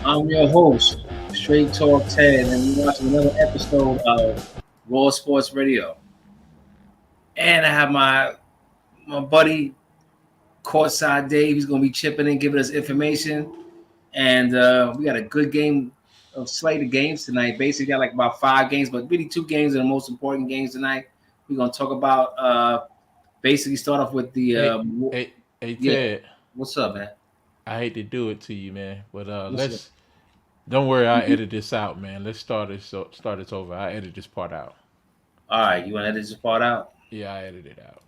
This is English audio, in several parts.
I'm your host, Straight Talk Ted, and you're watching another episode of Raw Sports Radio. And I have my buddy Courtside Dave. He's gonna be chipping in, giving us information. And we got a good game of slate of games tonight. Basically, got like about 5 games, but really 2 games are the most important games tonight. We're gonna talk about basically start off with the Hey, hey, yeah. Ted. What's up, man? I hate to do it to you, man, but What's up? let's don't worry. I edit this out, man. Let's start this over. I edit this part out. All right, you want to edit this part out? Yeah, I edit it out.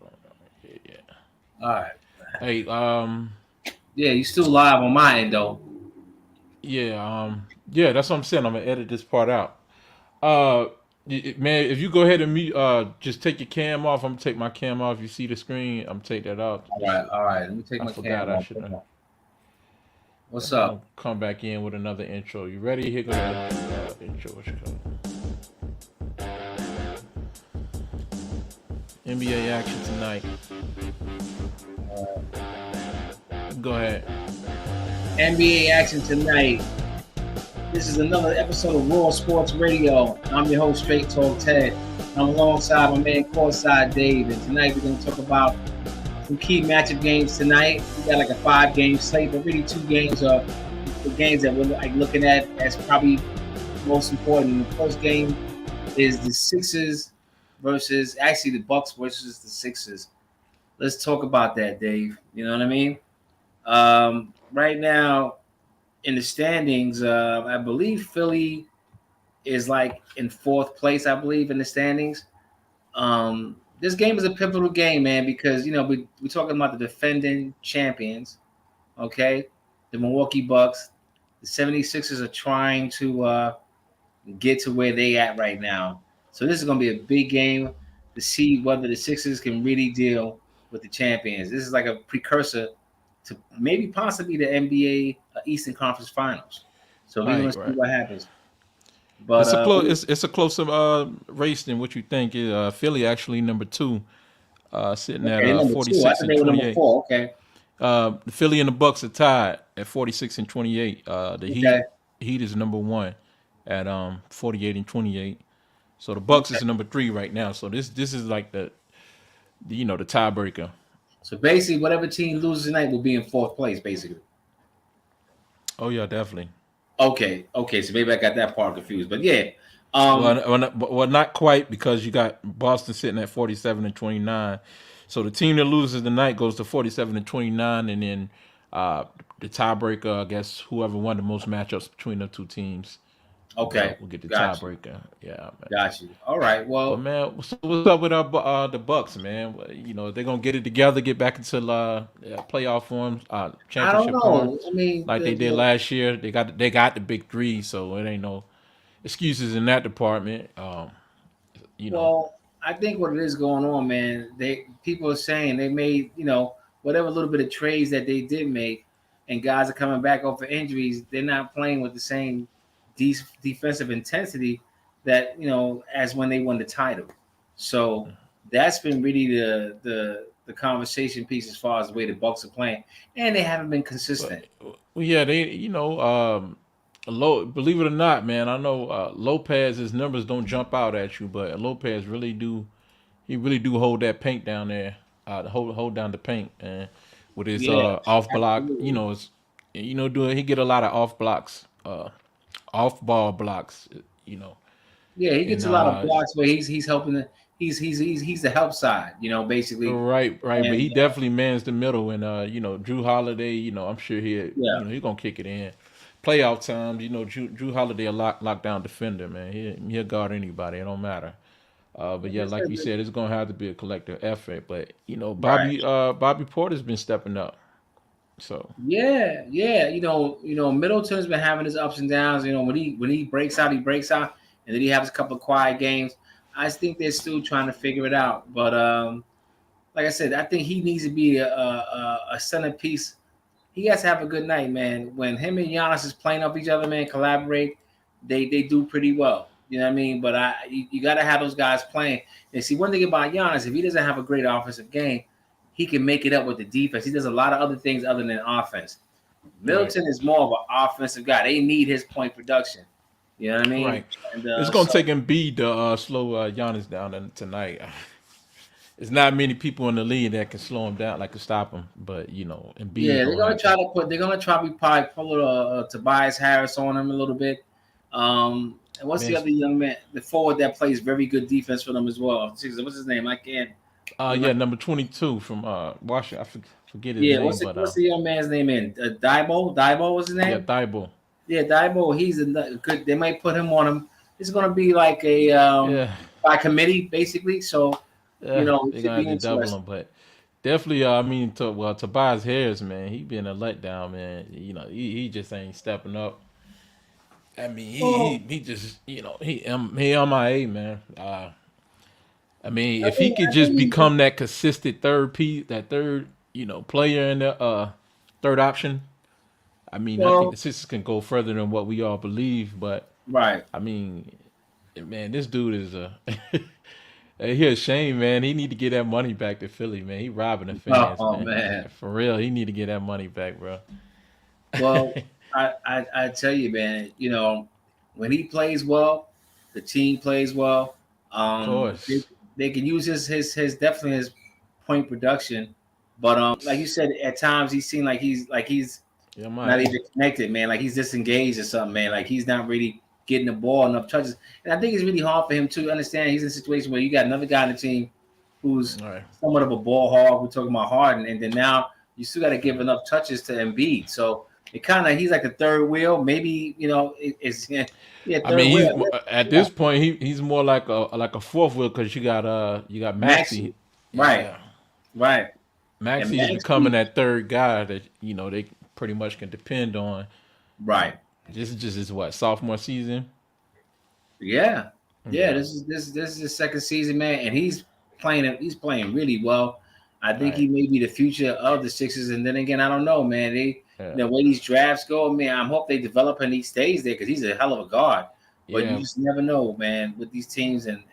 Yeah, yeah. All right. Hey, Yeah, you still live on my end though. yeah. That's what I'm saying. I'm gonna edit this part out. Uh, man, if you go ahead and mute, just take your cam off. I'm gonna take my cam off. You see the screen? I'm gonna take that out. All Just right, all right. Let me take I my forgot camera I off. should have. What's I'm gonna up? come back in with another intro. You ready? Here goes the intro. What you call it? NBA action tonight. Go ahead. NBA action tonight. This is another episode of Raw Sports Radio. I'm your host, Straight Talk Ted. I'm alongside my man, Courtside Dave, and tonight we're going to talk about some key matchup games tonight. We got like a 5-game slate, but really 2 games are the games that we're like looking at as probably most important. The first game is the Sixers versus actually the Bucks versus the Sixers. Let's talk about that, Dave. You know what I mean? Right now in the standings, I believe Philly is like in 4th place. I believe in the standings. This game is a pivotal game, man, because we're talking about the defending champions. Okay, the Milwaukee Bucks. The 76ers are trying to get to where they at right now. So this is going to be a big game to see whether the Sixers can really deal with the champions. This is like a precursor to maybe possibly the NBA Eastern Conference Finals. So we're going Right, to see right. what happens. But It's a close. It's a closer race than what you think. Philly actually number two, sitting at okay, number 2. I 46 thought and they were number 28. 4. Okay, The Philly and the Bucks are tied at 46 and 28. The okay, Heat is number one at 48 and 28. So the Bucks okay. is number three right now. So this is like the tiebreaker. So basically, whatever team loses tonight will be in 4th place, basically. Oh yeah, definitely. Okay. So maybe I got that part confused, but yeah. Um, Not quite because you got Boston sitting at 47 and 29. So the team that loses tonight goes to 47 and 29, and then the tiebreaker, I guess whoever won the most matchups between the two teams, okay, will get the got you, tiebreaker. Yeah, man. got you. All right. But Well, man, what's up with the Bucks, man? They're gonna get it together, get back into playoff form, I don't championship form, know. I mean, like they did last year. They got the big three, so it ain't no excuses in that department. You know, well, I think what it is going on, man. People are saying they made whatever little bit of trades that they did make, and guys are coming back off of injuries. They're not playing with the same defensive intensity that as when they won the title. So that's been really the conversation piece as far as the way the Bucks are playing, and they haven't been but consistent. yeah, believe it or not, man, I know Lopez. His numbers don't jump out at you, but Lopez really do. He really do hold that paint down there. Hold down the paint, and with his Yeah, off block, absolutely. doing he get a lot of off blocks, off ball blocks, Yeah, he gets and a lot of blocks where he's helping he's the help side, basically. right, right. But And he definitely mans the middle, and Drew Holiday, I'm sure yeah, he gonna kick it in. Playoff times, Drew Holiday a lockdown defender, man. He'll guard anybody. It don't matter. But yeah, like you said, it's gonna have to be a collective effort. But right. Bobby Porter's been stepping up. So Yeah. Middleton's been having his ups and downs. When he breaks out, he breaks out, and then he has a couple of quiet games. I think they're still trying to figure it out. But like I said, I think he needs to be a centerpiece. He has to have a good night, man. When him and Giannis is playing off each other, man, collaborate, they do pretty well. You know what I mean? But you got to have those guys playing. And see, one thing about Giannis, if he doesn't have a great offensive game, he can make it up with the defense. He does a lot of other things other than offense. Right. Middleton is more of an offensive guy. They need his point production. You know what I mean? Right. And It's gonna so take Embiid to slow Giannis down tonight. It's not many people in the league that can slow him down, like can stop him. But Embiid yeah, they're gonna gonna have to. try to put. They're gonna try to probably pull a little Tobias Harris on him a little bit. And what's Man, the other young man, the forward that plays very good defense for them as well? What's his name? I can't. yeah, number 22 from Washington. Forget his Yeah, name, but what's the young man's name in? Daibo was his yeah, name? Thibault. Yeah, Daibo. He's a good. They might put him on him. It's gonna be like a Yeah, by committee basically. So yeah, it they're should gonna have be to double interesting. him, but definitely. I mean, Tobias Harris, man, he been a letdown, man. He just ain't stepping up. I mean, Well, he just he MIA, man. I mean, if he could I think just become that consistent third piece, that third player in the third option. I mean, I think well, the Sixers can go further than what we all believe, but right. I mean, man, this dude is a he a shame, man. He need to get that money back to Philly, man. He robbing the fans, Oh man. man. For real, he need to get that money back, bro. Well, I tell you, man. When he plays well, the team plays well. Of They, course, they can use his definitely his point production, but like you said, at times he seemed like he's yeah, not my even connected, man. Like he's disengaged or something, man. Like he's not really getting the ball enough touches. And I think it's really hard for him to understand he's in a situation where you got another guy on the team who's all right. somewhat of a ball hog. We're talking about Harden, and then now you still got to give enough touches to Embiid. So it kind of he's like the third wheel. Maybe it's yeah I third mean, wheel. at Yeah, this point he's more like a fourth wheel because you got Maxi, Maxi, right, yeah. right, and Maxi is becoming Maxi, that third guy that they pretty much can depend on. right. This is just his what sophomore season. Yeah, yeah. Yeah, This is his second season, man, and he's playing really well. I think right. he may be the future of the Sixers. And then again, I don't know, man. Yeah, The way these drafts go, man. I hope they develop and he stays there because he's a hell of a guard. But you yeah. just never know, man, with these teams and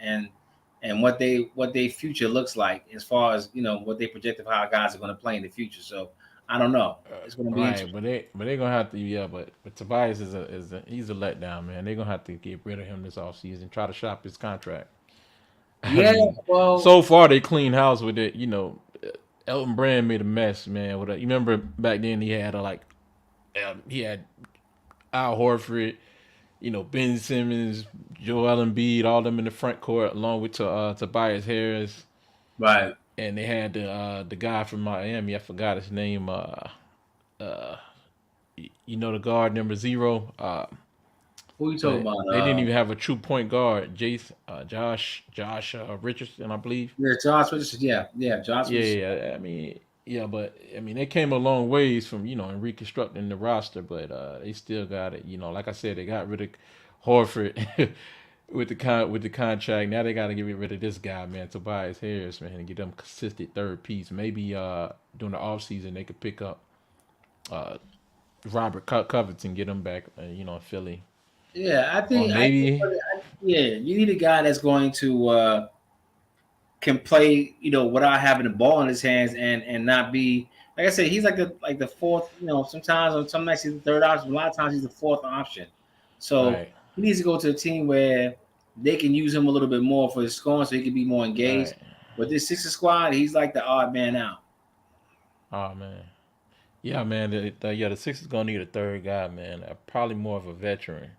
what they future looks like as far as what they project of how guys are going to play in the future. So I don't know. It's going to be Right, interesting. but they gonna have to but Tobias is he's a letdown, man. They're gonna have to get rid of him this offseason, try to shop his contract. I Yeah, mean, well, so far they clean house with it. Elton Brand made a mess, man. You remember back then he had he had Al Horford, Ben Simmons, Joel Embiid, all them in the front court, along with Tobias Harris, right. and they had the guy from Miami. I forgot his name. Uh, the guard number 0. Who you talking But about? they didn't even have a true point guard. Josh Richardson, I believe. Yeah, Josh Richardson. Yeah, yeah, Josh Yeah, Richardson. yeah. I mean, yeah, but I mean, they came a long ways from in reconstructing the roster, but they still got it. Like I said, they got rid of Horford with the contract. Now they got to get rid of this guy, man, Tobias Harris, man, and get them consistent third piece. Maybe during the offseason they could pick up uh, Robert Covington, get him back, in Philly, Yeah, or I think, maybe yeah, you need a guy that's going to can play, without having the ball in his hands and not be like I said, he's like the fourth. Sometimes on some nights he's the third option. A lot of times he's the fourth option. So right, he needs to go to a team where they can use him a little bit more for his scoring, so he can be more engaged. right. But this Sixers squad, he's like the odd man out. Oh man. Yeah, man. The Sixers gonna need a third guy, man. Probably more of a veteran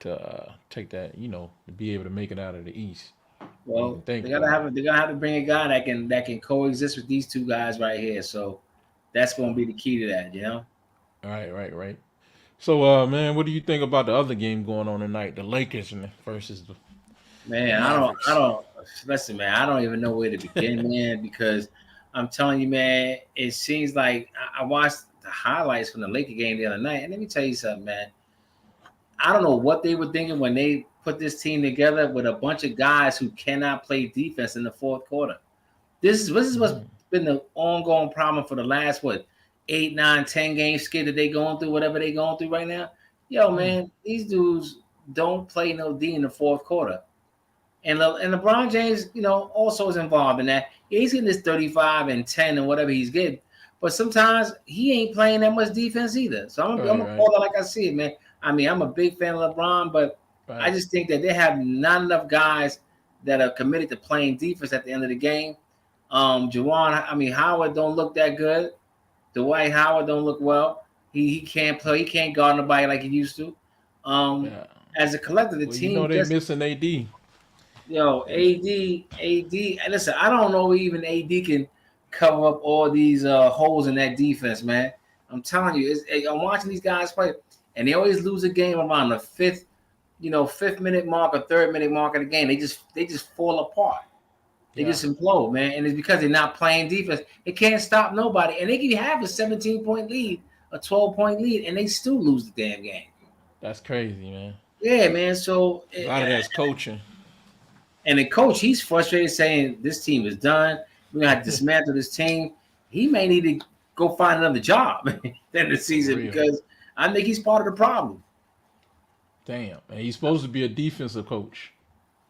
to take that, to be able to make it out of the East. When you can Well, think about it. they're gonna have to bring a guy that can coexist with these two guys right here. So that's gonna be the key to that. Right, right, right. So, man, what do you think about the other game going on tonight? The Lakers versus the Man, I Mavericks. don't listen, man. I don't even know where to begin, man, because I'm telling you, man, it seems like I watched the highlights from the Laker game the other night, and let me tell you something, man. I don't know what they were thinking when they put this team together with a bunch of guys who cannot play defense in the fourth quarter. This is what's Mm, been the ongoing problem for the last 8, 9, 10 game skid that they going through, whatever they going through right now. Yo, mm, man, these dudes don't play no D in the fourth quarter. And LeBron James, also is involved in that. Yeah, he's getting this 35 and 10 and whatever he's getting. but sometimes he ain't playing that much defense either. So I'm gonna Right. call it like I see it, man. I mean, I'm a big fan of LeBron, but I Right. just think that they have not enough guys that are committed to playing defense at the end of the game. Juwan, I mean, Howard don't look that good. Dwight Howard don't look well. He can't play. He can't guard nobody like he used to. Um, Yeah. as a collective, the Well, you know team they just missing AD. AD. Listen, I don't know even AD can cover up all these holes in that defense, man. I'm telling you, I'm watching these guys play, and they always lose a game around the fifth minute mark or third minute mark of the game. They just fall apart. They Yeah. just implode, man. And it's because they're not playing defense. They can't stop nobody. And they can have a 17-point lead, a 12-point lead, and they still lose the damn game. That's crazy, man. Yeah, man. So, A lot of that's coaching. and the coach, he's frustrated saying this team is done. We're going to have to dismantle this team. He may need to go find another job in the season because I think he's part of the problem. Damn. And he's supposed to be a defensive coach.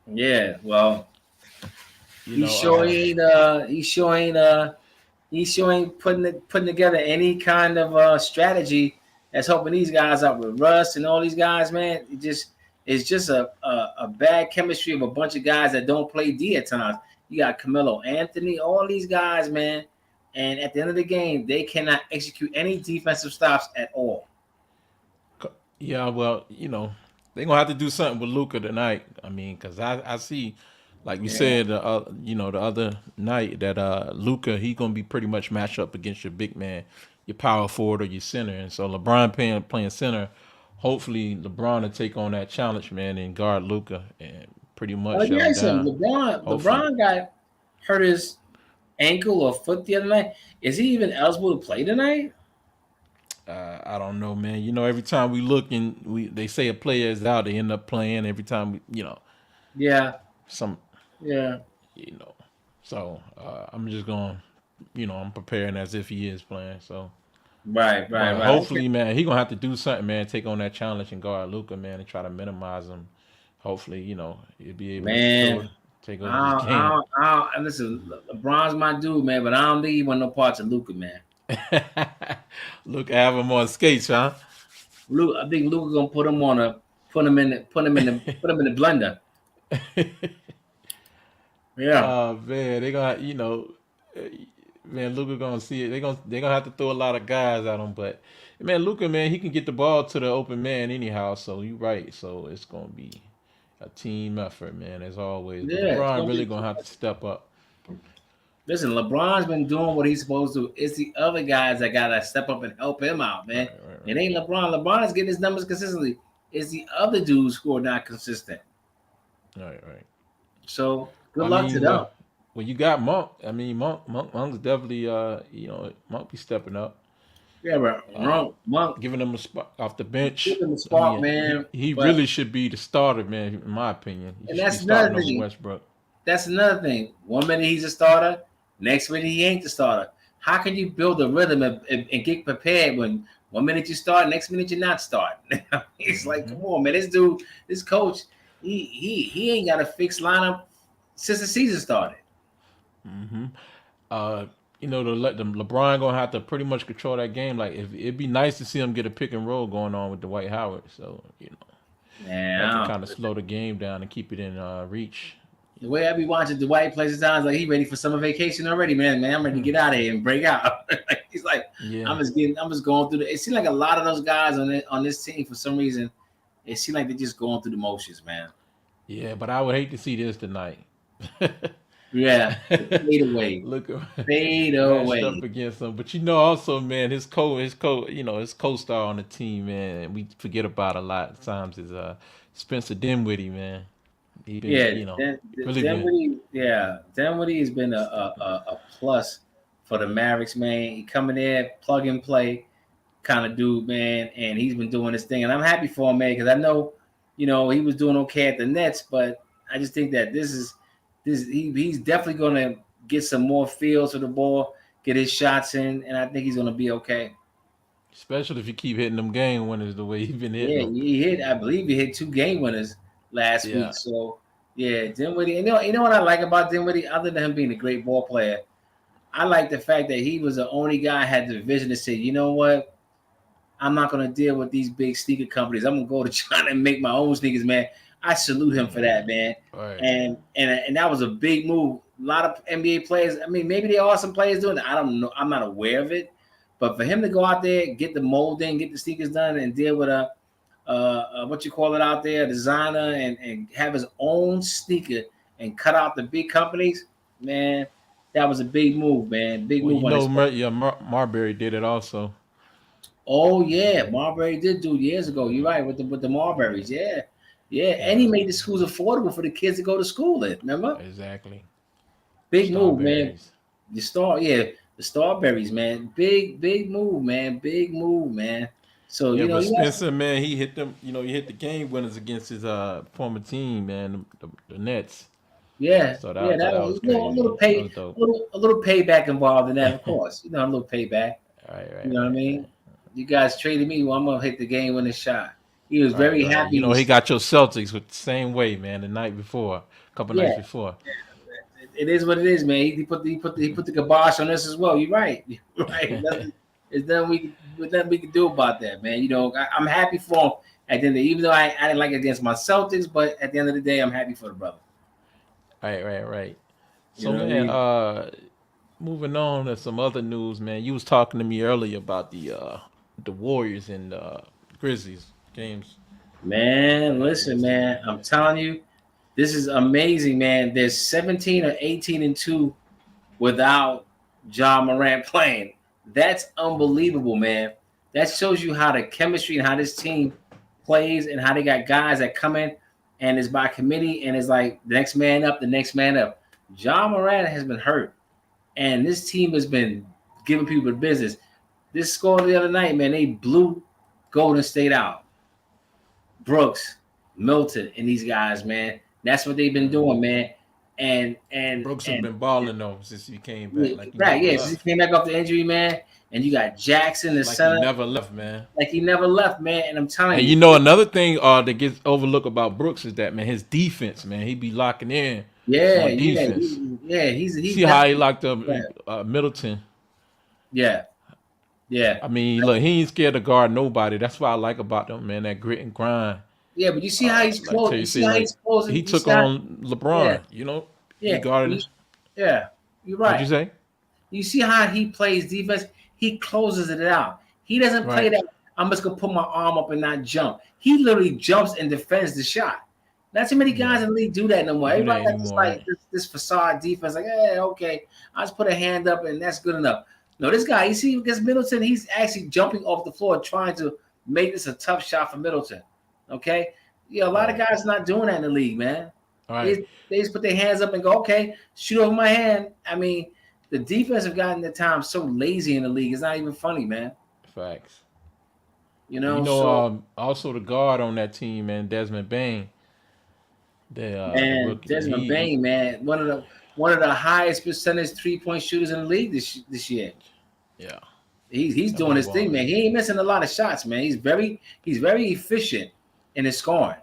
Yeah, well, You he know, sure ain't. He sure ain't putting together any kind of strategy that's helping these guys out with Russ and all these guys, man. It's just a bad chemistry of a bunch of guys that don't play D at times. You got Carmelo Anthony, all these guys, man. And at the end of the game, they cannot execute any defensive stops at all. yeah, well, they're gonna have to do something with Luca tonight. I mean, because I see, like we said, the other night that Luca he gonna be pretty much matched up against your big man, your power forward or your center, and so LeBron playing center. Hopefully, LeBron will take on that challenge, man, and guard Luca and pretty much Let me shut him ask you, down. Hopefully, LeBron got hurt his ankle or foot the other night. Is he even eligible to play tonight? I don't know, man. Every time we look and they say a player is out, they end up playing. Every time Yeah, some yeah. you know. So I'm just going, I'm preparing as if he is playing. So, but Right. Okay. hopefully, man, he gonna have to do something, man. Take on that challenge and guard Luca, man, and try to minimize him. Hopefully, he'll be able to Man, take over this game. listen, LeBron's my dude, man, but I don't think he want no parts of Luca, man. Luca have him on skates, huh? I think Luca gonna put him in the blender. Yeah, Man, they gonna, uh, man, Luca gonna see it. They gonna have to throw a lot of guys at him, but man, Luca, man, he can get the ball to the open man anyhow. So you right. So it's gonna be a team effort, man, as always. But yeah. It's LeBron gonna really be. gonna have to step up. Listen, LeBron's been doing what he's supposed to. It's the other guys that gotta step up and help him out, man. It Right. ain't LeBron. LeBron is getting his numbers consistently. It's the other dudes who are not consistent. Right. So good I luck to mean, them. when you got Monk, I mean, Monk's definitely, Monk be stepping up. Yeah, but Monk Giving them a spot off the bench. give him a I spark, mean, man. he But really should be the starter, man. In my opinion, he and should be that's another starting over thing. Westbrook. That's another thing. 1 minute he's a starter, next minute he ain't the starter. How can you build a rhythm and get prepared when 1 minute you start, next minute you're not starting? It's like, Hmm come on, man. This dude, this coach, he ain't got a fixed lineup since the season started. hmm Uh, the LeBron gonna have to pretty much control that game. Like, if it'd be nice to see him get a pick and roll going on with Dwight Howard. So that can Man, kind of slow the game down and keep it in reach. the way I be watching Dwight play sometimes, like he ready for summer vacation already, man. I'm ready to get out of here and break out. He's like, Yeah, I'm just going through it seems like a lot of those guys on this team for some reason, it seems like they're just going through the motions, man. yeah, but I would hate to see this tonight. Yeah, fade away, Look, fade matched up away. against him. But also, man, his co-star on the team, man. We forget about a lot of times is Spencer Dinwiddie, man. He been, Yeah, really been. Dinwiddie has been a plus for the Mavericks, man. He coming in, plug and play kind of dude, man, and he's been doing this thing, and I'm happy for him, man, because I know, he was doing okay at the Nets, but I just think that he's definitely going to get some more feels for the ball, get his shots in, and I think he's going to be okay. Especially if you keep hitting them game winners the way he's been hitting Yeah, them. I believe he hit 2 game winners last week. Yeah. So yeah, Dinwiddie. You know what I like about Dinwiddie, other than him being a great ball player, I like the fact that he was the only guy had the vision to say, you know what? I'm not gonna deal with these big sneaker companies. I'm gonna go to China and make my own sneakers, man. I salute him for that, man. Right. And that was a big move. A lot of NBA players. I mean, maybe there are some players doing that. I don't know. I'm not aware of it. But for him to go out there, get the molding, get the sneakers done, and deal with a what you call it out there, a designer, and have his own sneaker and cut out the big companies, man, that was a big move, man. Big Well, move you on his know, part. Marbury did it also. Oh yeah, Marbury did do it years ago. You're right with the Marburys. Yeah, yeah, and he Yeah, made the schools affordable for the kids to go to school in. Remember? exactly. Big move, man. Strawberries. The Starberries, man. Big move, man. Big move, man. So Yeah, but you got Spencer, man, he hit them. You know, he hit the game winners against his former team, man, the Nets. yeah, So yeah. I thought That that was was crazy. That was dope. a little payback involved in that, of course. A little payback. Right, You right, know what I right, mean? You guys traded me. Well, I'm gonna hit the game winning shot. He was right, very right. You know, happy. he got your Celtics with the same way, man. The night before, a couple nights Yeah, before. it is what it is, man. He put the kibosh on us as well. You're right. You're right. There's nothing we can do about that, man. I'm happy for him at the end of even though I didn't like it against my Celtics, but at the end of the day, I'm happy for the brother. Right, right, right. You So, know what I man, mean? moving on to some other news, man. You was talking to me earlier about the Warriors and Grizzlies games. Man, listen, man. I'm telling you, this is amazing, man. There's 17 or 18-2 without John Morant playing. That's unbelievable, man. That shows you how the chemistry and how this team plays and how they got guys that come in and it's by committee and it's like the next man up, the next man up. John Morant has been hurt, and this team has been giving people the business. This score the other night, man, they blew Golden State out. Brooks, Milton, and these guys, man. That's what they've been doing, man. Brooks has And been balling though since he came back, yeah, like he right, never yeah. Since he left, came back off the injury, man, and you got Jackson, the like he center, never left, man. like he never left, man. And I'm telling And you, you know another thing that gets overlooked about Brooks is that, man, his defense, man, he be locking in yeah, on yeah, defense. he's See how he definitely locked up yeah, Middleton. yeah, yeah. I mean, look, he ain't scared to guard nobody. That's what I like about them, man. That grit and grind. Yeah, but you see how he's Like close. Terry You see said, how like he's closing. he You took see how, on yeah, LeBron. You know, he yeah, guarded. yeah. You're What'd you right. say? You see how he plays defense? He closes it out. He doesn't play Right. that. I'm just gonna put my arm up and not jump. He literally jumps and defends the shot. Not too many guys Yeah. in the league do that no more. Do that Everybody got this anymore, like right? this facade defense, like, okay, I just put a hand up and that's good enough. No, this guy, you see against Middleton, he's actually jumping off the floor trying to make this a tough shot for Middleton. Okay, yeah, a lot of Right. guys not doing that in the league, man. All They, right. they just put their hands up and go, okay, shoot over my hand. I mean, the defense have gotten the time so lazy in the league. It's not even funny, man. Facts. And you know, So also the guard on that team, man, Desmond Bain, the man, rookie. Desmond Bain, man, one of the highest percentage 3-point shooters in the league this year. Yeah, He's that doing boy his thing, balling. man. He ain't missing a lot of shots, man. He's very efficient in his scoring.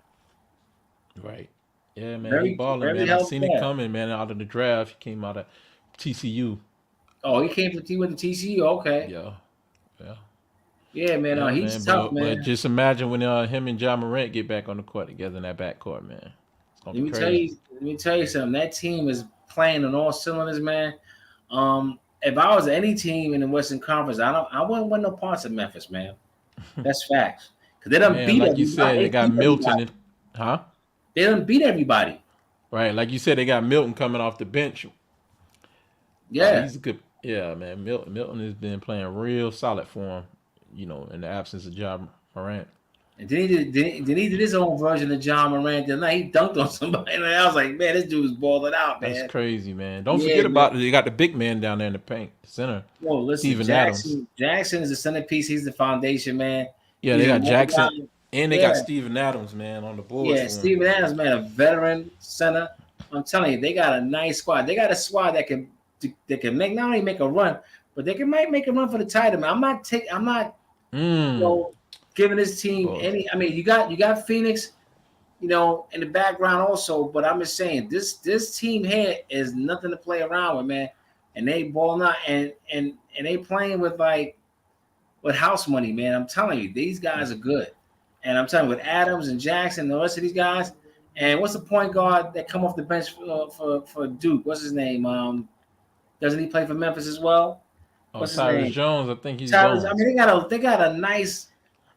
Right. Yeah, man, he Very balling, very man. I healthy seen it player. coming, man. Out of the draft, he came out of TCU. Oh, he went to TCU. Okay, Yeah, yeah, yeah, man. yeah, He's man. tough, But man. just imagine when him and John Morant get back on the court together in that backcourt, man. It's gonna Let be me tell crazy. you. Let me tell you something. That team is playing on all cylinders, man. If I was any team in the Western Conference, I wouldn't want no parts of Memphis, man. That's facts. Because they done Man, beat like you everybody. said, they They got beat Milton. everybody. Huh? They done beat everybody. Right. Like you said, they got Milton coming off the bench. Yeah. He's a good. Yeah, man. Milton has been playing real solid for him. You know, in the absence of John Morant. And then he did his own version of John Morant the other night. He dunked on somebody. And I was like, man, this dude's balling out, That's man. crazy, man. Don't Yeah, forget man. about they got the big man down there in the paint, the center, Well, listen, Steven Adams. Jackson is the centerpiece. He's the foundation, man. Yeah, He's they the got one Jackson guy. and they got Yeah. Steven Adams, man, on the boards Yeah, for him. Steven Adams, man, a veteran center. I'm telling you, they got a nice squad. They got a squad that can make not only make a run, but might make a run for the title. Man, I'm not Mm. giving this team Boy, any. I mean, you got Phoenix, in the background also, but I'm just saying this team here is nothing to play around with, man. and they balling out, and they playing with house money, man. I'm telling you, these guys are good, and I'm telling you, with Adams and Jackson and the rest of these guys. And what's the point guard that come off the bench for Duke? What's his name? Doesn't he play for Memphis as well? Oh, What's his Tyrus name? Jones, I think he's Tyrese. I going. mean, they got a nice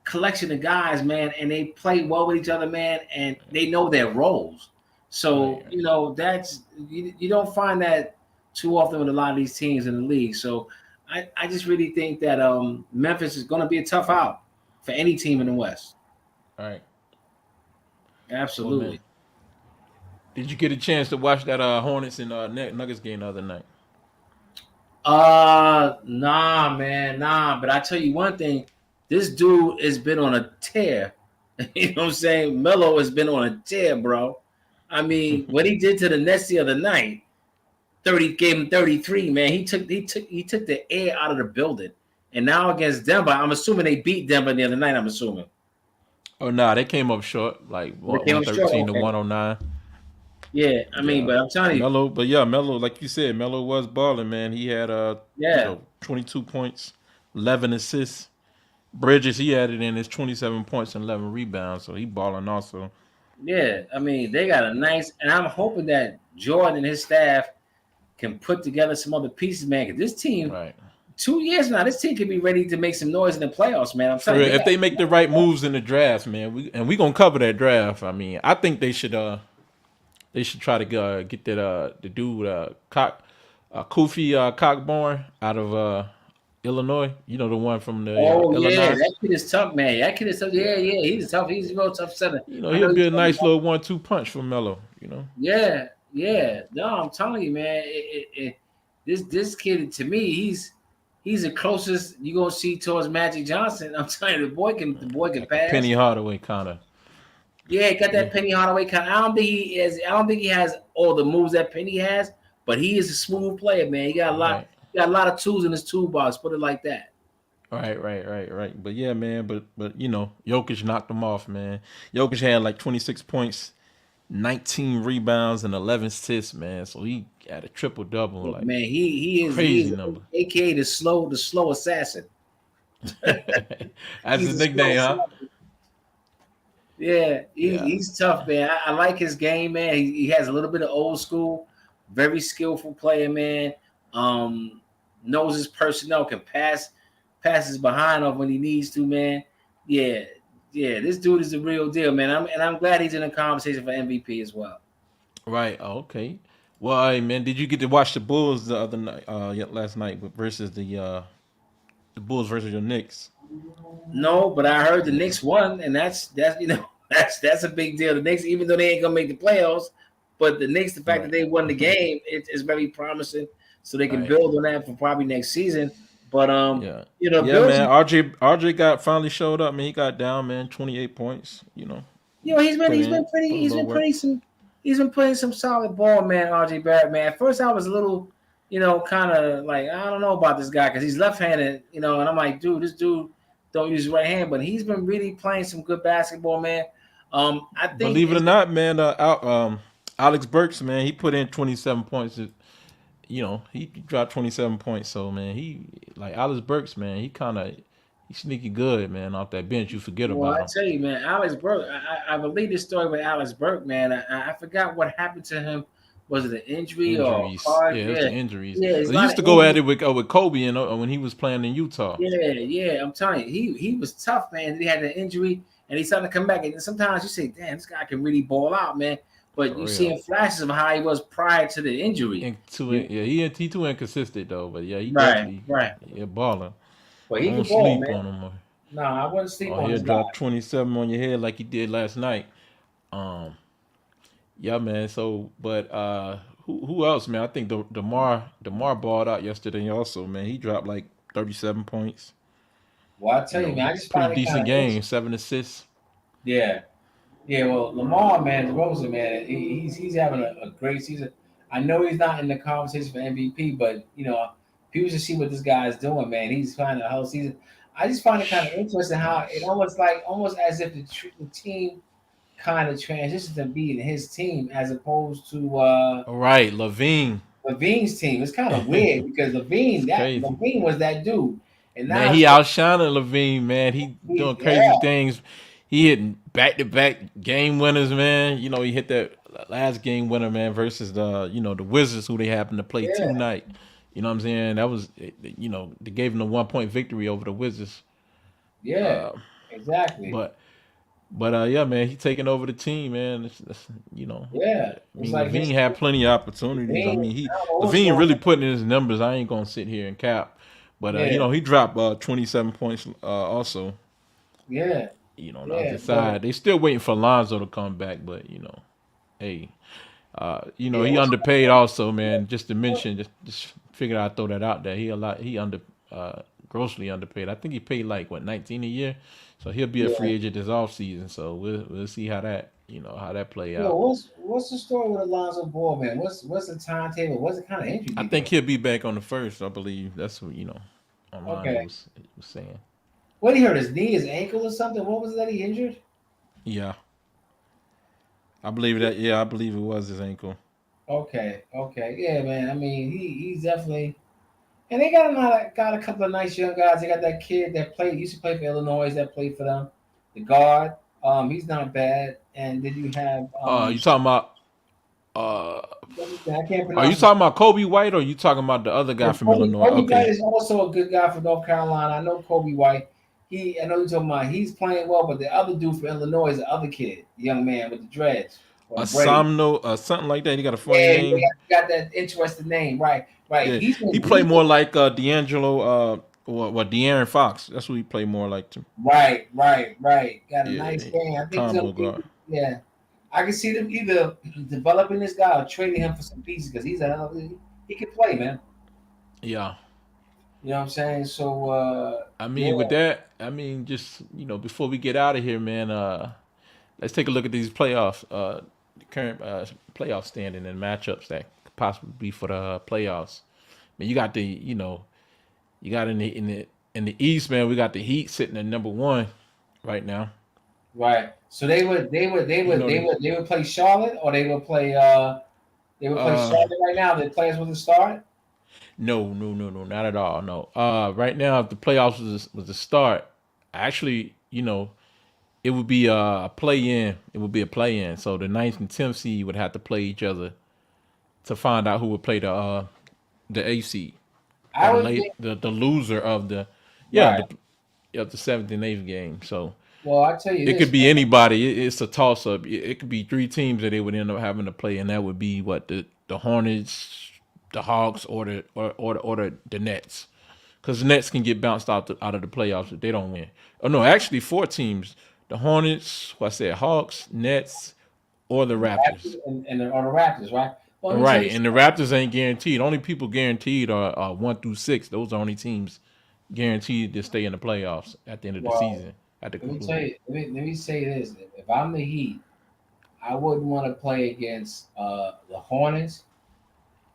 collection of guys, man, and they play well with each other, man, and they know their roles. So Right. you know that's you don't find that too often with a lot of these teams in the league. So I just really think that Memphis is going to be a tough out for any team in the West. All right. Well, man, Absolutely. did you get a chance to watch that Hornets and Nuggets game the other night? Nah, man, nah. But I tell you one thing, this dude has been on a tear. You know what I'm saying? Melo has been on a tear, bro. I mean, what he did to the Nets the other night, 30 gave him 33, man. He took the air out of the building. And now against Denver, I'm assuming they beat Denver the other night, I'm assuming. Oh, nah, they came up short, like They came up short. 113 to Okay. 109. Yeah, I mean, Yeah, but I'm telling you, Melo, but yeah, Melo, like you said, Melo was balling, man. He had yeah, 22 points, 11 assists. Bridges, he added in his 27 points and 11 rebounds, so he balling also. yeah. I mean, they got a nice, and I'm hoping that Jordan and his staff can put together some other pieces, man. Because this team, Right. 2 years now, this team could be ready to make some noise in the playoffs, man. I'm For telling real, you, if they make the right moves in the draft, man, we gonna cover that draft. I mean, I think they should try to get that the dude Kofi Cockborn out of Illinois. You know, the one from the oh yeah, Illinois. that kid is tough, man. That kid is tough. Yeah, Yeah, yeah, he's tough. He's a real tough center. you know, I he'll know be he's a talking nice about. little 1-2 punch for Melo. You know. Yeah, yeah. No, I'm telling you, man. This kid to me, he's the closest you gonna see towards Magic Johnson. I'm telling you, the boy can Like a pass. Penny Hardaway kind of. Yeah, he got Yeah. that Penny Hardaway kind. I don't think he is. I don't think he has all the moves that Penny has, but he is a smooth player, man. He got a lot. Right. He got a lot of tools in his toolbox. Put it like that. Right. But yeah, man. But you know, Jokic knocked him off, man. Jokic had like 26 points, 19 rebounds, and 11 assists, man. So he had a triple double, Yeah, like man, he is crazy number. AKA the slow assassin. That's He's his a slow nickname, huh? assassin. Yeah, Yeah. he's tough, man. I like his game, man. He has a little bit of old school, very skillful player, man. Um, knows his personnel, can passes behind off when he needs to, man. Yeah, yeah. This dude is the real deal, man. I'm glad he's in the conversation for MVP as well. Right. Oh, okay. Well, hey, man, did you get to watch the Bulls the other night? Yeah, last night versus the Bulls versus the Knicks. No, but I heard the Knicks won, and that's that's a big deal. The Knicks, even though they ain't gonna make the playoffs, but the Knicks, the fact that Right. they won the game, is very promising. So they can Right. build on that for probably next season. But Yeah. Yeah, Bills, man. RJ got finally showed up, man. He got down, man. 28 points. You know, he's been put he's in been pretty put a he's little been work. pretty some he's been playing some solid ball, man. RJ Barrett, man. At first, I was a little, kind of like I don't know about this guy because he's left-handed, and I'm like, dude, this dude don't use his right hand, but he's been really playing some good basketball, man. I think Believe it or it's not, man, Alex Burks, man, he put in 27 points. You know, he dropped 27 points. So, man, he like Alex Burks, man. He sneaky good, man. Off that bench, you forget well, I about him. tell you, man, Alex Burke. I believe this story with Alex Burke, man. I forgot what happened to him. Was it an injury or a Injuries, car? yeah, it was Yeah, the injuries. yeah. It's a But he lot used of to go at injuries. it with Kobe, when he was playing in Utah. Yeah, yeah. I'm telling you, he was tough, man. He had an injury, and he's starting to come back. And sometimes you say, "Damn, this guy can really ball out, man." But For you see real. in flashes of how he was prior to the injury. Yeah, You, he too inconsistent though. But yeah, he right, definitely right. yeah balling. But he Don't can ball, sleep man. on him, No, I wouldn't sleep or on he'll this guy. drop 27 on your head like he did last night. Um, yeah, man. So, but who else, man? I think Demar balled out yesterday also, man. He dropped like 37 points. Well, I You tell you, man, know, I just pretty find it kind decent of interesting. game, 7 assists. Yeah. Yeah, well, Lamar, man, DeRozan, man, he's having a great season. I know he's not in the conversation for MVP, but people should see what this guy is doing, man. He's finding a whole season. I just find it kind of interesting how it almost as if the team kind of transitions to being his team as opposed to All right, Levine. Levine's team. It's kind of weird because It's crazy. Levine was that dude, and Man, now he outshining Levine, man. He doing crazy yeah, things. He hitting back to back game winners, man. You know, he hit that last game winner, man, versus the Wizards who they happened to play yeah, tonight. You know what I'm saying? That was they gave him the 1 point victory over the Wizards. yeah, Uh, exactly. but yeah, man, he taking over the team, man. Yeah, I it's mean, like Levine his had plenty of opportunities. I Levine. mean, I don't know what's Levine going really on. putting in his numbers. I ain't gonna sit here and cap, but Yeah, he dropped 27 points also. yeah, On the yeah, other but side, they still waiting for Lonzo to come back, but hey, yeah, he underpaid also, man. Just to what, mention, just figured I'd throw that out there. He grossly underpaid. I think he paid like what 19 a year, so he'll be a yeah. free agent this off season. So we'll see how that how that play Yo, out. what's the story with Alonzo Ball, man? What's the timetable? What's the kind of injury I did he think get? he'll be back on the first. I believe that's what online Okay, it was saying. what he hurt his knee, his ankle, or something? What was it that he injured? Yeah, I believe that. Yeah, I believe it was his ankle. Okay, okay, yeah, man. I mean, he's definitely. And they got a couple of nice young guys. They got that kid that used to play for Illinois that played for them, the guard. He's not bad. And then you have You talking about? Uh, what's his name? I can't are you pronounce his talking about Kobe White or are you talking about the other guy name. from Illinois? Kobe White Okay. is also a good guy from North Carolina. I know Kobe White. I know you're talking about. He's playing well, but the other dude from Illinois is the other kid, the young man with the dreads or the braids. Something like that. He got a funny Yeah, name. got that interesting name, right? Right. Yeah, He's he been played he's more like D'Angelo, what De'Aaron Fox. That's who he played more like to. right. Got a nice Yeah, game. I think he's combo gonna be guard. yeah. I can see them either developing this guy or trading him for some pieces because he can play, man. Yeah, You know what I'm saying? So I yeah, mean with that, I mean just before we get out of here, man. Let's take a look at these playoffs. The current playoff standing and matchups that could possibly be for the playoffs. I mean, you got you got in the East, man. We got the Heat sitting at number one right now. right. So You know the they would play Charlotte or they would play uh Charlotte right now. The players would start. no, not at all. No. Right now, if the playoffs was to start, actually, it would be a play in. It would be a play in. So the ninth and tenth seed would have to play each other to find out who would play the A seed or I would think the loser of the yeah right. the of the seventh and eighth game. So Well, I tell you it could this, be anybody. It's a toss up. It could be three teams that they would end up having to play, and that would be what the Hornets, the Hawks, or the Nets. Because the Nets can get bounced out of the playoffs if they don't win. Oh no, actually four teams: the Hornets, what I said, Hawks, Nets, or the Raptors. and or the Raptors, right? Well, let me tell you Right, and the something. Raptors ain't guaranteed. Only people guaranteed are 1 through 6. Those are only teams guaranteed to stay in the playoffs at the end of the Well, season. At the let me tell conclusion. you. Let me say this: if I'm the Heat, I wouldn't want to play against the Hornets.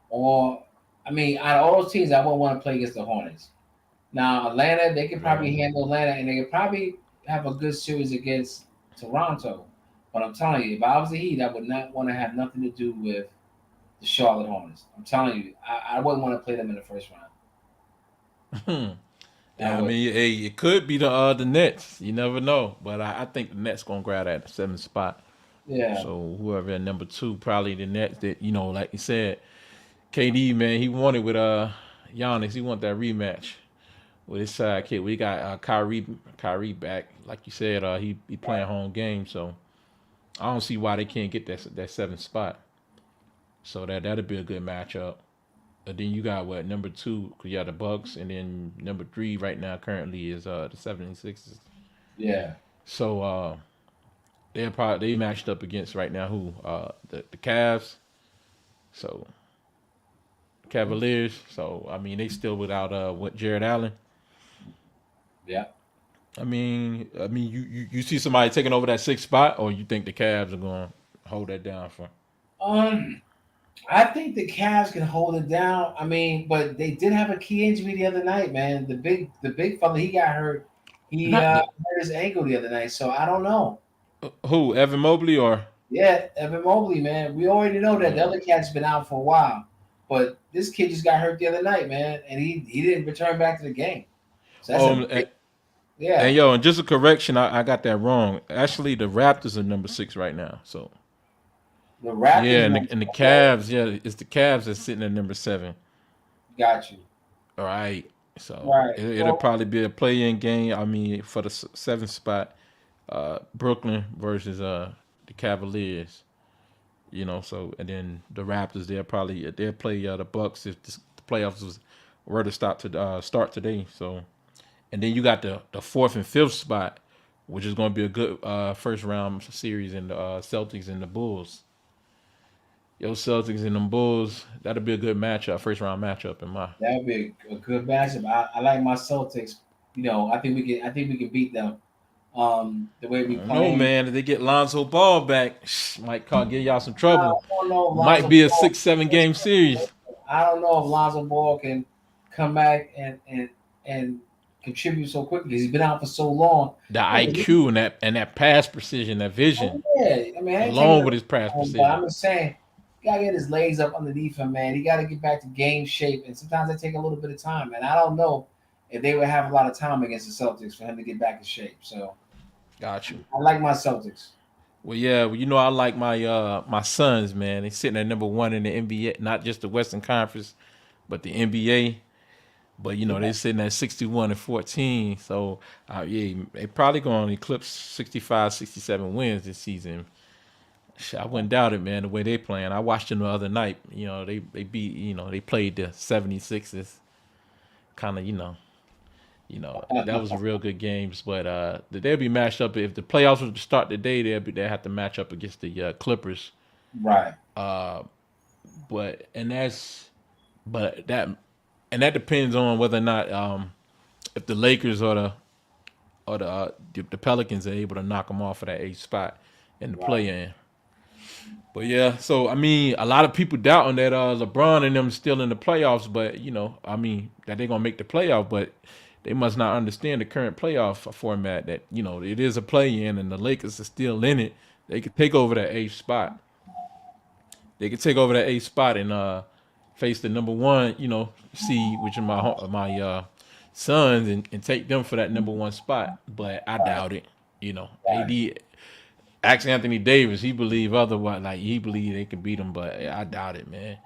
Or, I mean, out of all those teams, I wouldn't want to play against the Hornets. Now, Atlanta, they could Right. probably handle Atlanta, and they could probably have a good series against Toronto. But I'm telling you, if I was the Heat, I would not want to have nothing to do with the Charlotte Hornets. I'm telling you, I wouldn't want to play them in the first round. I Yeah, I would. mean, hey, it could be the Nets. You never know, but I think the Nets gonna grab that seventh spot. Yeah. So whoever at number two, probably the Nets. That like you said, KD man, he wanted with Giannis. He want that rematch with his sidekick. We got Kyrie back. Like you said, he playing home game, so I don't see why they can't get that seventh spot. So that'll be a good matchup. And then you got what number two? Cause you got the Bucks, and then number three right now currently is the 76ers. Yeah. So they matched up against right now who the Cavs. So Cavaliers. So I mean they still without what Jared Allen. Yeah. You see somebody taking over that sixth spot, or you think the Cavs are going to hold that down for? Um, I think the Cavs can hold it down. I mean, but they did have a key injury the other night, man. The big fella, he got hurt. He Not the hurt his ankle the other night, so I don't know. who Evan Mobley or Yeah, Evan Mobley, man. We already know that the uh, other cat's been out for a while. But this kid just got hurt the other night, man, and he didn't return back to the game. So that's a Oh, big, yeah. and yo, and just a correction, I got that wrong. Actually, the Raptors are number 6 right now. So The yeah, Raptors, and the Cavs, yeah, it's the Cavs that's sitting at number 7. got you All right, so right. it'll Well, probably be a play-in game. I mean, for the 7th spot, Brooklyn versus the Cavaliers. So and then the Raptors, they'll play the Bucks if the playoffs were to start today. So and then you got the 4th and 5th spot, which is going to be a good first round series in the Celtics and the Bulls. Yo, Celtics and them Bulls, that'll be a good matchup, first round matchup in my. that would be a good matchup. I like my Celtics. I think we can. I think we can beat them. The way we I don't know, playing. man. If they get Lonzo Ball back, might give y'all some I trouble. don't know if Might Lonzo be a Ball. 6-7 game series. I don't know if Lonzo Ball can come back and contribute so quickly because he's been out for so long. The IQ and that pass precision, that vision, Yeah, I mean, I ain't taking along it with his pass from him, but I'm precision. just saying, he gotta get his legs up underneath him, man. He gotta get back to game shape, and sometimes they take a little bit of time. And I don't know if they would have a lot of time against the Celtics for him to get back in shape. So Got you. I like my Celtics. Well, yeah, I like my Suns, man. They sitting at number 1 in the NBA, not just the Western Conference, but the NBA. But Yeah, they're sitting at 61-14. So yeah, they probably going to eclipse 65, 67 wins this season. I wouldn't doubt it, man. The way they playing, I watched them the other night. They beat. They played the 76ers. Kind of, that was a real good games. But they'll be matched up if the playoffs were to start today. They have to match up against the Clippers. right. But and that's but that and that depends on whether or not if the Lakers or the Pelicans are able to knock them off of that 8th spot in the Right. play-in. But yeah, so I mean, a lot of people doubting that LeBron and them still in the playoffs, but I mean that they're gonna make the playoff, but they must not understand the current playoff format. That it is a play-in, and the Lakers are still in it. They could take over that 8th spot. They could take over that 8th spot and face the number 1, seed, which is my Suns, and take them for that number 1 spot. But I Right. doubt it. Right. AD. Ask Anthony Davis. He believe otherwise. Like he believe they can beat him, but I doubt it, man.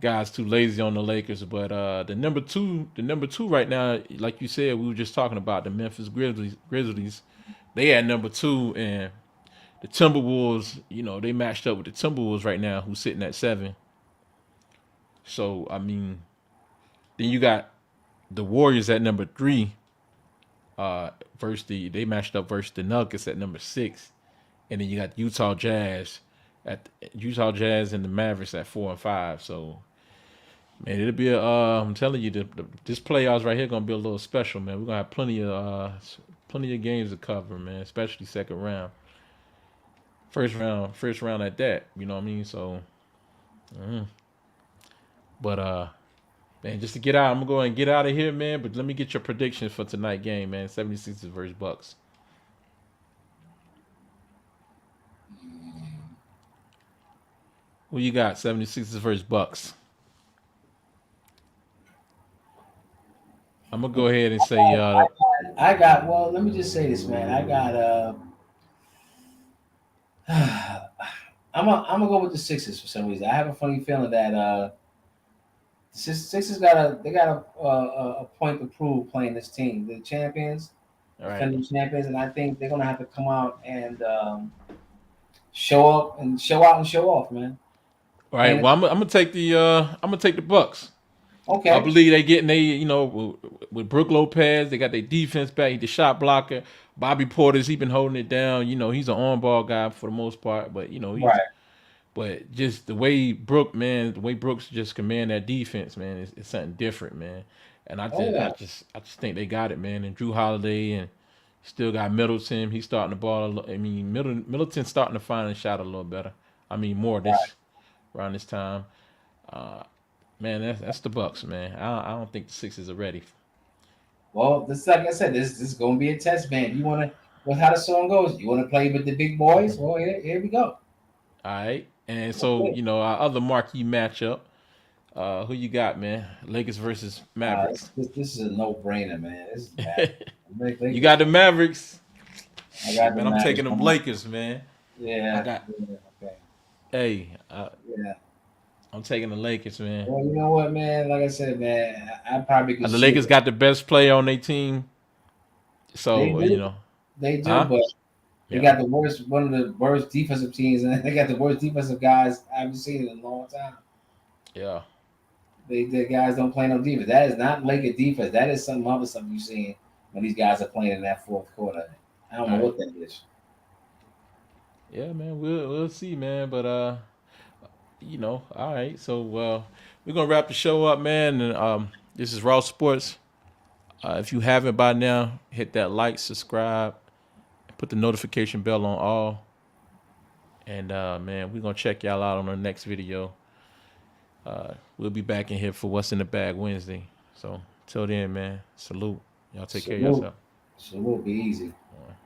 Guys too lazy on the Lakers. But the number two right now, like you said, we were just talking about the Memphis Grizzlies. They at number 2, and the Timberwolves. They matched up with the Timberwolves right now, who's sitting at 7. So I mean, then you got the Warriors at number 3. They matched up versus the Nuggets at number 6. And then you got Utah Jazz and the Mavericks at 4 and 5. So man, it'll be I'm telling you, this playoffs right here gonna be a little special, man. We're gonna have plenty of games to cover, man. Especially second round, first round at that. You know what I mean? So, but man, just to get out, I'm gonna go ahead and get out of here, man. But let me get your predictions for tonight game, man. 76ers versus Bucks. Who you got? 76ers versus Bucks. I'm gonna go ahead and say I got. Well, let me just say this, man. I got. I'm gonna go with the Sixers for some reason. I have a funny feeling that Sixers got a point to prove playing this team. The champions, all right. defending champions, and I think they're gonna have to come out and show up and show out and show off, man. All right. And Well, I'm gonna take the Bucks. I okay, believe they getting with Brooke Lopez. They got their defense back. He the shot blocker. Bobby Porter's he been holding it down. He's an on ball guy for the most part, but right. but just the way Brooks just command that defense, man, is something different, man. And I just Oh I yeah, just I just think they got it, man. And Drew Holiday and still got Middleton. He's starting the ball. I mean, Middleton's starting to find a shot a little better. I mean, more right. this around this time. Uh, Man, that's the Bucks, man. I don't think the Sixers are ready. Well, this like I said, this is gonna be a test, man. You wanna well how the song goes? You wanna play with the big boys? Well, here we go. All right, and so Okay. our other marquee matchup, Who you got, man? Lakers versus Mavericks. This is a no-brainer, man. This is Mavericks. You got the Mavericks. I got Shit, the man, I'm Mavericks. taking them Lakers, man. I Yeah, got. yeah, okay. Hey, Yeah. I'm taking the Lakers, man. Well, you know what, man? Like I said, man, I probably could The see Lakers it. got the best player on their team, They so do. They do, huh? but they Yeah, got one of the worst defensive teams, and they got the worst defensive guys I haven't seen in a long time. yeah. The guys don't play no defense. That is not Laker defense. That is some other stuff you've seen when these guys are playing in that fourth quarter. I don't All know right. what that is. Yeah, man. We'll see, man. But all right. So we're gonna wrap the show up, man. And this is Raw Sports. If you haven't by now, hit that like, subscribe, put the notification bell on all. And man, we're gonna check y'all out on the next video. We'll be back in here for What's in the Bag Wednesday. So till then, man, salute. Y'all take care of Salute. yourself. Salute. Be easy. All right.